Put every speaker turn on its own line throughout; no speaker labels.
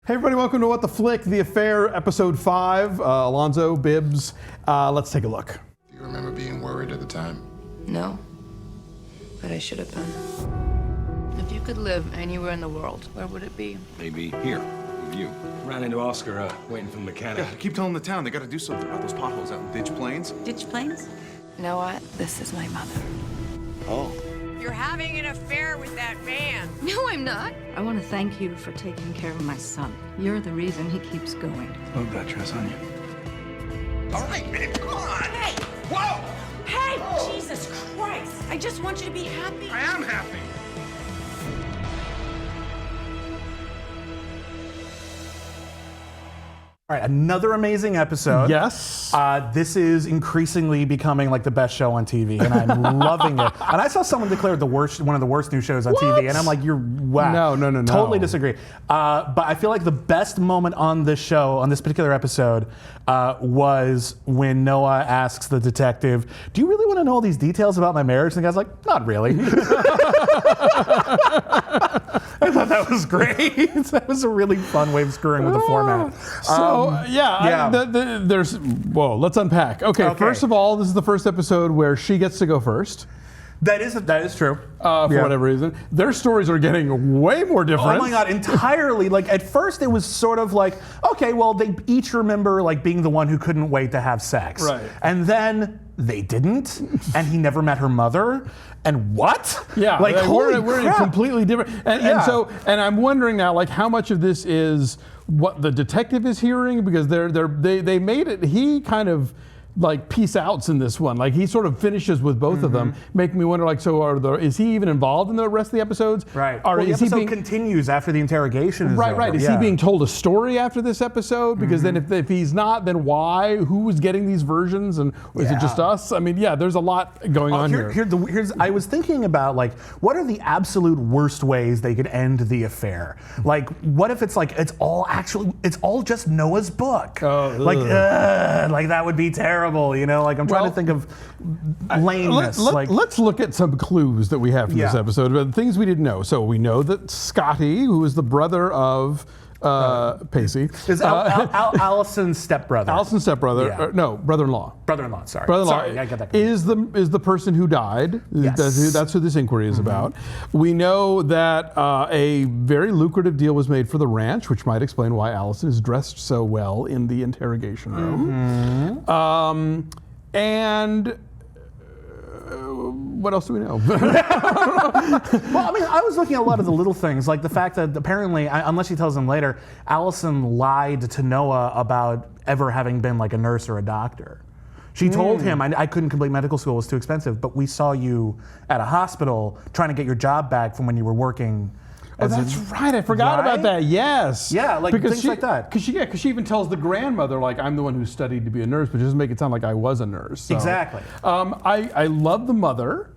Hey everybody, welcome to What the Flick, The Affair, Episode 5. Alonso, Bibbs, let's take a look.
Do you remember being worried at the time?
No, but I should have been. If you could live anywhere in the world, where would it be?
Maybe here, with you.
Ran into Oscar waiting for the mechanic.
Yeah, keep telling the town they gotta do something about those potholes out in Ditch Plains.
Ditch Plains?
You know what? This is my mother.
Oh.
You're having an affair with that man.
No, I'm not.
I want to thank you for taking care of my son. You're the reason he keeps going.
Love that dress on you.
All right, man, come on.
Hey!
Whoa!
Hey! Jesus Christ! I just want you to be happy.
I am happy.
All right, another amazing episode.
Yes.
This is increasingly becoming like the best show on TV, and I'm loving it. And I saw someone declare it one of the worst new shows on TV, and I'm like, you're wow.
No.
Totally disagree. But I feel like the best moment on this show, on this particular episode, was when Noah asks the detective, "Do you really want to know all these details about my marriage?" And the guy's like, "Not really." I thought that was great. That was a really fun way of screwing with the format.
Whoa, let's unpack. Okay, first of all, this is the first episode where she gets to go first.
That is true.
For whatever reason. Their stories are getting way more different.
Oh my God, entirely. Like at first it was sort of like, okay, well they each remember like being the one who couldn't wait to have sex.
Right.
And then they didn't, and he never met her mother. And what?
Yeah,
like holy
we're
crap.
completely different. And I'm wondering now, like, how much of this is what the detective is hearing, because they made it. He kind of like peace outs in this one. Like he sort of finishes with both of them, making me wonder. Like, so is he even involved in the rest of the episodes?
Right.
Or
well, the
is he
episode continues after the interrogation is
Right.
over.
Is he being told a story after this episode? Because then if he's not, then why? Who's getting these versions? And is it just us? I mean, yeah, there's a lot going on here.
Here's I was thinking about like, what are the absolute worst ways they could end the affair? Like, what if it's like it's all just Noah's book? Like that would be terrible. You know, like I'm trying to think of lameness.
Let's look at some clues that we have from this episode, but things we didn't know. So we know that Scotty, who is the brother of Pacey,
is Allison's stepbrother.
Allison's stepbrother.
Yeah.
No, brother-in-law.
Brother-in-law. Sorry.
Brother-in-law
I got that.
is the person who died.
Yes.
That's who this inquiry is about. We know that a very lucrative deal was made for the ranch, which might explain why Allison is dressed so well in the interrogation room. And what else do we know?
Well, I mean, I was looking at a lot of the little things, like the fact that apparently, unless he tells him later, Allison lied to Noah about ever having been like a nurse or a doctor. She told him, I couldn't complete medical school, it was too expensive, but we saw you at a hospital trying to get your job back from when you were working.
Oh, that's right. I forgot about that. Yes.
Yeah, like things like that.
Because she even tells the grandmother, like, I'm the one who studied to be a nurse, but she doesn't make it sound like I was a nurse. So.
Exactly.
I love the mother.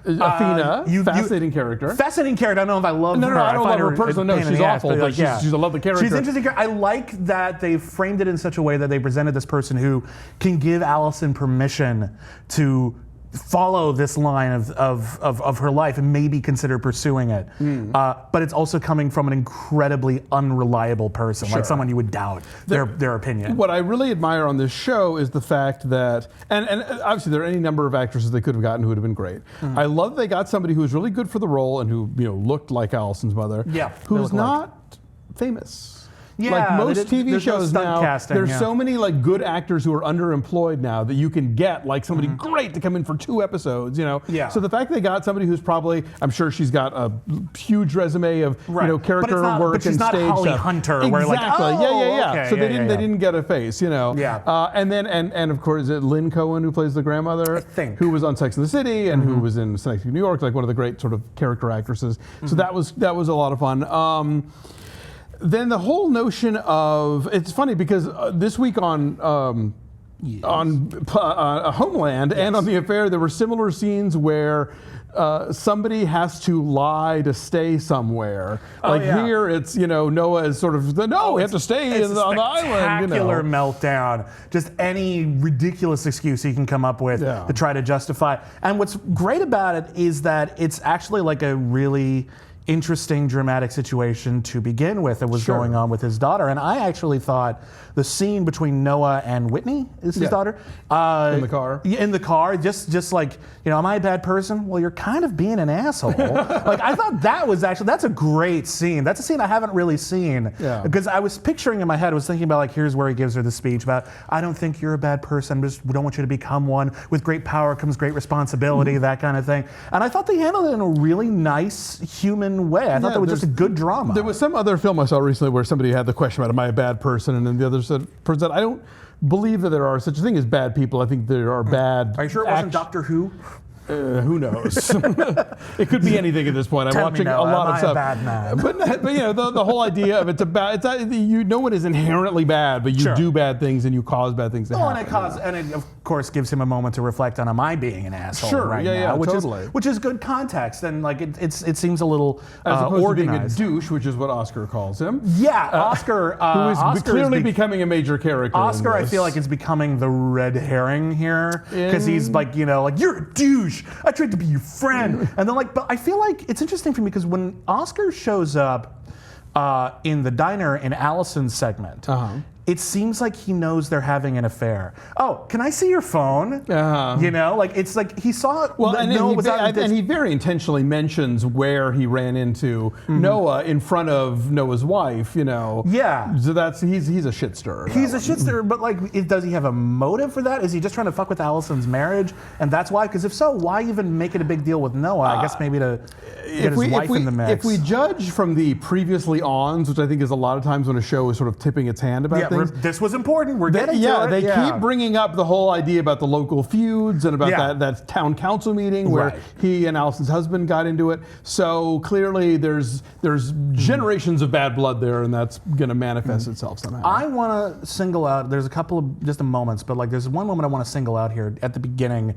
Athena, fascinating character.
Fascinating character. I don't know if I love her.
No, I don't love her personally. No, she's awful, but she's a lovely character.
She's interesting. I like that they framed it in such a way that they presented this person who can give Allison permission to follow this line of her life and maybe consider pursuing it. But it's also coming from an incredibly unreliable person, like someone you would doubt their opinion.
What I really admire on this show is the fact that, and obviously there are any number of actresses they could have gotten who would have been great. I love they got somebody who was really good for the role and who looked like Allison's mother, who's not famous.
Yeah,
like most TV shows now, there's
yeah.
so many like good actors who are underemployed now that you can get like somebody great to come in for 2 episodes,
Yeah.
So the fact they got somebody who's probably, I'm sure she's got a huge resume of character work
but she's
and
not
stage
Holly
stuff.
Exactly.
Where like, yeah.
Okay,
so they didn't get a face,
Yeah.
And then and of course Lynn Cohen, who plays the grandmother, who was on Sex and the City and who was in Sex in New York, like one of the great sort of character actresses. So that was a lot of fun. Then the whole notion of, it's funny because this week on Homeland and on The Affair, there were similar scenes where somebody has to lie to stay somewhere. Here, it's Noah is sort of we have to stay on the island.
Spectacular meltdown. Just any ridiculous excuse he can come up with to try to justify. And what's great about it is that it's actually like a really interesting, dramatic situation to begin with that was going on with his daughter. And I actually thought the scene between Noah and Whitney, is his daughter,
in the car.
In the car, just like, am I a bad person? Well, you're kind of being an asshole. Like, I thought that's a great scene. That's a scene I haven't really seen.
Yeah.
Because I was picturing in my head, I was thinking about, like, here's where he gives her the speech about, I don't think you're a bad person, we don't want you to become one. With great power comes great responsibility, that kind of thing. And I thought they handled it in a really nice, human way. I thought that was just a good drama.
There was some other film I saw recently where somebody had the question about, am I a bad person? And then the other person said, I don't believe that there are such a thing as bad people. I think there are bad.
Are you sure it wasn't Doctor Who?
Who knows? It could be anything at this point. I'm watching a lot of stuff.
Bad man?
But the whole idea of no one is inherently bad, but you do bad things and you cause bad things to happen.
And it of course gives him a moment to reflect on, am I being an asshole right now? Which is good context, and like it seems a little
as opposed
organized.
to being a douche, which is what Oscar calls him.
Yeah, Oscar,
who is
Oscar
clearly becoming a major character.
Oscar, I feel like, is becoming the red herring here because he's like, you're a douche. I tried to be your friend, and then but I feel like it's interesting for me because when Oscar shows up in the diner in Allison's segment, it seems like he knows they're having an affair. Oh, can I see your phone? It's like he saw it.
Well, and he very intentionally mentions where he ran into Noah in front of Noah's wife.
Yeah.
So he's a shit stirrer.
He's a shit stirrer, but does he have a motive for that? Is he just trying to fuck with Allison's marriage, and that's why? Because if so, why even make it a big deal with Noah? I guess maybe to get his wife in the mix.
If we judge from the previously ons, which I think is a lot of times when a show is sort of tipping its hand about things.
This was important. We're getting to it.
They keep bringing up the whole idea about the local feuds and about that town council meeting where he and Allison's husband got into it. So clearly there's generations of bad blood there, and that's going to manifest itself somehow.
I want to single out, there's a couple of just moments, but there's one moment I want to single out here at the beginning.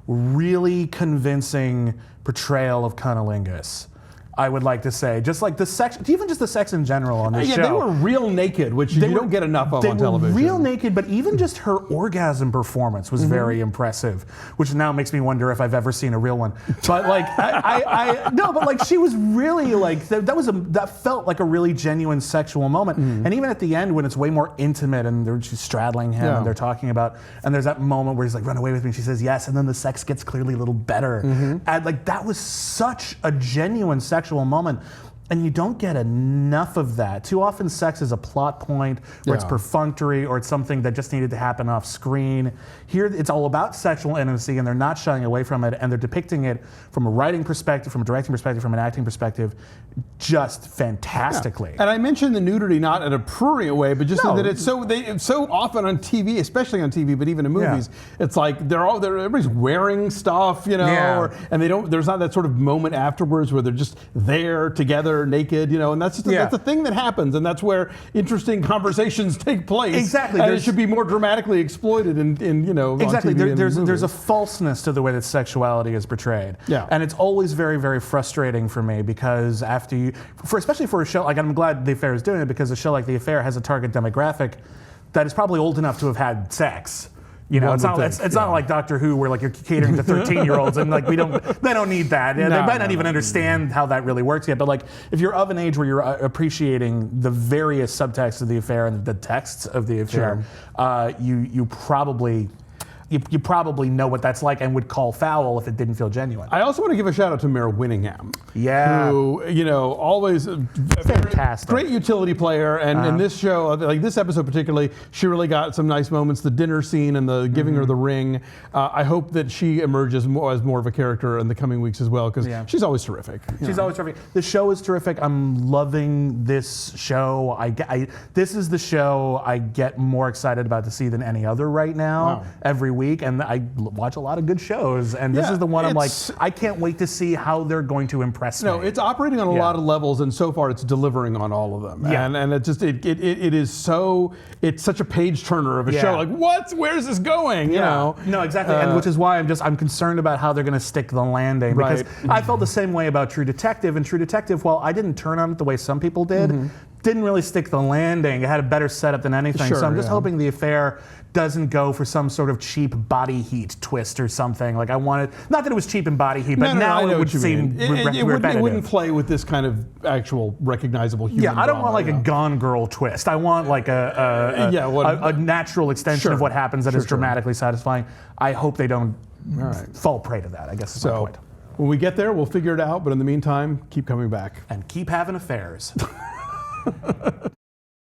Really convincing portrayal of cunnilingus, I would like to say. Just like the sex, even just the sex in general on this show.
They were real naked, which you don't get enough of on television.
They were real naked, but even just her orgasm performance was very impressive, which now makes me wonder if I've ever seen a real one. But she was really that felt like a really genuine sexual moment. And even at the end when it's way more intimate and she's straddling him and they're talking about, and there's that moment where he's like, run away with me, and she says yes, and then the sex gets clearly a little better. And that was such a genuine sexual moment, and you don't get enough of that. Too often sex is a plot point, or it's perfunctory, or it's something that just needed to happen off screen. Here it's all about sexual intimacy, and they're not shying away from it, and they're depicting it from a writing perspective, from a directing perspective, from an acting perspective, just fantastically.
And I mentioned the nudity not in a prurient way, but just that it's so often on TV, especially on TV, but even in movies, it's like everybody's wearing stuff, and there's not that sort of moment afterwards where they're just there together, naked, and that's a thing that happens, and that's where interesting conversations take place.
Exactly,
and it should be more dramatically exploited in
exactly.
On TV
there's a falseness to the way that sexuality is portrayed.
Yeah,
and it's always very, very frustrating for me because especially for a show like, I'm glad The Affair is doing it, because a show like The Affair has a target demographic that is probably old enough to have had sex. It's not like Doctor Who where you're catering to 13-year-olds and they don't need that. They might not even understand how that really works yet. But if you're of an age where you're appreciating the various subtexts of The Affair and the texts of The Affair, you probably know what that's like and would call foul if it didn't feel genuine.
I also want to give a shout out to Mare Winningham.
Yeah.
Who, always a
fantastic.
Great utility player. And in this show, like this episode particularly, she really got some nice moments. The dinner scene and the giving her the ring. I hope that she emerges as more of a character in the coming weeks as well, because she's always terrific.
She's always terrific. The show is terrific. I'm loving this show. This is the show I get more excited about to see than any other right now. Every week. And I watch a lot of good shows, and this is the one I'm like, I can't wait to see how they're going to impress me.
No, it's operating on a lot of levels, and so far it's delivering on all of them.
Yeah.
And it is such a page turner of a show. Like, where's this going?
No, exactly. And which is why I'm concerned about how they're going to stick the landing, because I felt the same way about True Detective. And True Detective, while I didn't turn on it the way some people did, didn't really stick the landing. It had a better setup than anything.
Sure,
So I'm just
yeah.
hoping the affair doesn't go for some sort of cheap body heat twist or something. Like I wanted, not that it was cheap in body heat, but now
I know
it would
what you
seem
mean. It
repetitive.
wouldn't play with this kind of actual recognizable human.
Yeah, I don't
drama,
want like a Gone Girl twist. I want like a natural extension
Sure.
of what happens that
Sure,
is dramatically satisfying. I hope they don't fall prey to that, I guess is my
So
point.
when we get there, we'll figure it out. But in the meantime, keep coming back.
And keep having affairs.